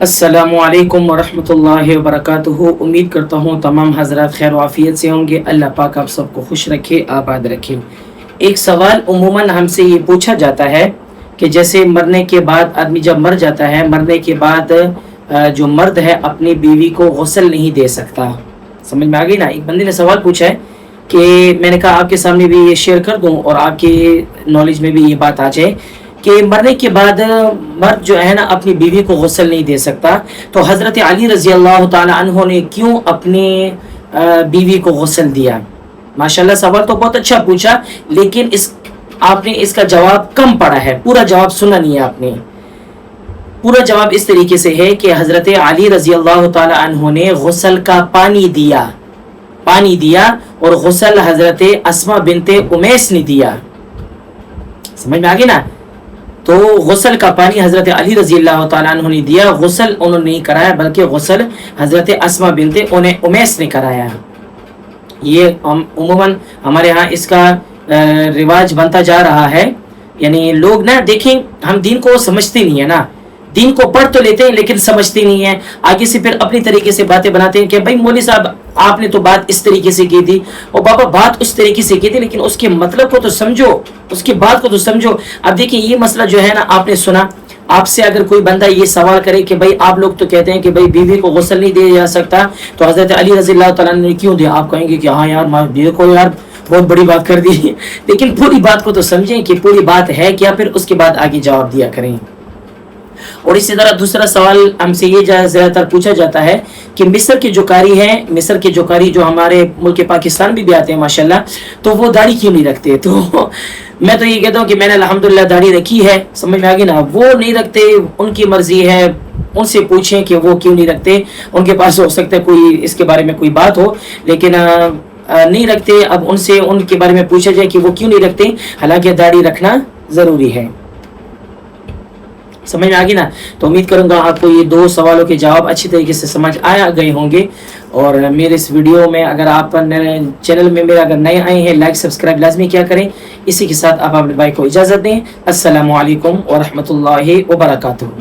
अस्सलामुअलैकुम वरहमतुल्लाहि वबरकातुहू। उम्मीद करता हूँ तमाम हजरात खैर वाफियत से होंगे। अल्लाह पाक आप सबको खुश रखे, आबाद रखे। एक सवाल उमूमन हमसे ये पूछा जाता है कि जैसे मरने के बाद आदमी जब मर जाता है, मरने के बाद जो मर्द है अपनी बीवी को गुस्ल नहीं दे सकता। समझ में आ गई ना। एक बंदे ने सवाल पूछा है कि मैंने कहा आपके सामने भी ये शेयर कर दूं और आपके नॉलेज में भी ये बात आ जाए कि मरने के बाद मर्द जो है ना अपनी बीवी को गुस्ल नहीं दे सकता। तो हज़रत अली रज़ी अल्लाह ताला अन्हो ने क्यों अपने बीवी को गुस्ल दिया? माशाल्लाह सवाल तो बहुत अच्छा पूछा, लेकिन आपने इसका जवाब कम पढ़ा है, पूरा जवाब सुना नहीं है आपने। पूरा जवाब इस तरीके से है कि हज़रत अली रज़ी अल्लाह ताला अन्हो ने गुस्ल का पानी दिया और गुस्ल हज़रत अस्मा बिनते उमैस ने दिया। समझ में आ गई ना। तो गुस्ल का पानी हज़रत अली रज़ी अल्लाह ताला अन्हु ने दिया, गुस्ल उन्होंने नहीं कराया बल्कि गुस्ल हज़रत अस्मा बिनते उमैस ने कराया। ये उमूमन हमारे यहाँ इसका रिवाज बनता जा रहा है। यानी लोग ना देखें, हम दीन को समझते नहीं है ना, दीन को पढ़ तो लेते हैं लेकिन समझते नहीं है। आगे से फिर अपनी तरीके से बातें बनाते हैं कि भाई मौलवी साहब आपने तो बात इस तरीके से की थी और बाबा बात उस तरीके से की थी, लेकिन उसके मतलब को तो समझो, उसकी बात को तो समझो। अब देखिए ये मसला जो है ना, आपने सुना, आपसे अगर कोई बंदा ये सवाल करे कि भाई आप लोग तो कहते हैं कि भाई बीवी को गुस्ल नहीं दिया जा सकता, तो हज़रत अली रज़ी अल्लाह तआला ने क्यों दिया? आप कहेंगे कि हाँ यार बीवी को यार बहुत बड़ी बात कर दी। लेकिन पूरी बात को तो समझें कि पूरी बात है क्या, फिर उसके बाद आगे जवाब दिया करें। और इसी तरह दूसरा सवाल हमसे ये ज़्यादातर पूछा जाता है कि मिस्र के जो कारी हैं, मिस्र के जो कारी जो हमारे मुल्क पाकिस्तान भी आते हैं माशाल्लाह, तो वो दाढ़ी क्यों नहीं रखते? तो मैं तो ये कहता हूँ कि मैंने अल्हम्दुलिल्लाह दाढ़ी रखी है। समझ में आ गई ना। वो नहीं रखते, उनकी मर्जी है, उनसे पूछें कि वो क्यों नहीं रखते। उनके पास हो सकता है कोई इसके बारे में कोई बात हो, लेकिन नहीं रखते। अब उनसे उनके बारे में पूछा जाए कि वो क्यों नहीं रखते, हालांकि दाढ़ी रखना ज़रूरी है। समझ में आ गई ना। तो उम्मीद करूंगा आपको ये दो सवालों के जवाब अच्छी तरीके से समझ आ गए होंगे। और मेरे इस वीडियो में अगर आप चैनल में मेरा अगर नए आए हैं, लाइक सब्सक्राइब लाजमी क्या करें। इसी के साथ आप अपने भाई को इजाज़त दें। अस्सलामु अलैकुम व रहमतुल्लाहि व बरकातुहू।